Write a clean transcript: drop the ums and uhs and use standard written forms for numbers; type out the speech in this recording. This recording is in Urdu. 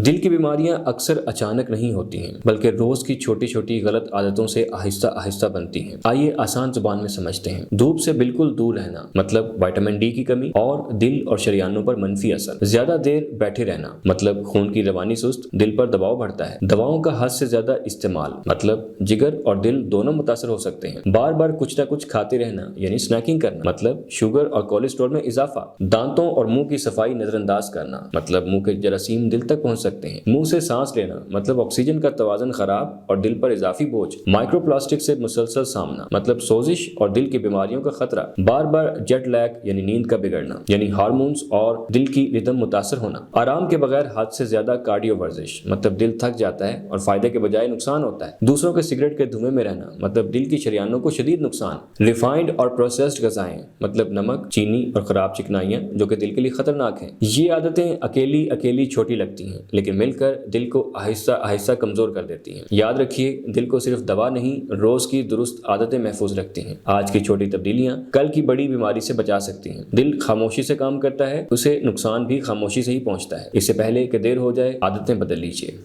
دل کی بیماریاں اکثر اچانک نہیں ہوتی ہیں بلکہ روز کی چھوٹی چھوٹی غلط عادتوں سے آہستہ آہستہ بنتی ہیں۔ آئیے آسان زبان میں سمجھتے ہیں۔ دھوپ سے بالکل دور رہنا مطلب وٹامن ڈی کی کمی اور دل اور شریانوں پر منفی اثر۔ زیادہ دیر بیٹھے رہنا مطلب خون کی روانی سست، دل پر دباؤ بڑھتا ہے۔ دواؤں کا حد سے زیادہ استعمال مطلب جگر اور دل دونوں متاثر ہو سکتے ہیں۔ بار بار کچھ نہ کچھ کھاتے رہنا یعنی سنیکنگ کرنا مطلب شوگر اور کولیسٹرول میں اضافہ۔ دانتوں اور منہ کی صفائی نظر انداز کرنا مطلب منہ کے جراثیم دل تک پہنچ سکتے ہیں۔ منہ سے سانس لینا مطلب آکسیجن کا توازن خراب اور دل پر اضافی بوجھ۔ مائکرو پلاسٹک سے مسلسل سامنا مطلب سوزش اور دل کی بیماریوں کا خطرہ۔ بار بار جیٹ لیگ یعنی نیند کا بگڑنا یعنی ہارمونز اور دل کی ردم متاثر ہونا۔ آرام کے بغیر حد سے زیادہ کارڈیو ورزش مطلب دل تھک جاتا ہے اور فائدے کے بجائے نقصان ہوتا ہے۔ دوسروں کے سگریٹ کے دھوئیں میں رہنا مطلب دل کی شریانوں کو شدید نقصان۔ ریفائنڈ اور پروسیسڈ غذائیں مطلب نمک، چینی اور خراب چکنائیاں جو کہ دل کے لیے خطرناک ہیں۔ یہ عادتیں اکیلی چھوٹی لگتی ہیں لیکن مل کر دل کو آہستہ آہستہ کمزور کر دیتی ہیں۔ یاد رکھیے، دل کو صرف دوا نہیں، روز کی درست عادتیں محفوظ رکھتی ہیں۔ آج کی چھوٹی تبدیلیاں کل کی بڑی بیماری سے بچا سکتی ہیں۔ دل خاموشی سے کام کرتا ہے، اسے نقصان بھی خاموشی سے ہی پہنچتا ہے۔ اس سے پہلے کہ دیر ہو جائے، عادتیں بدل لیجیے۔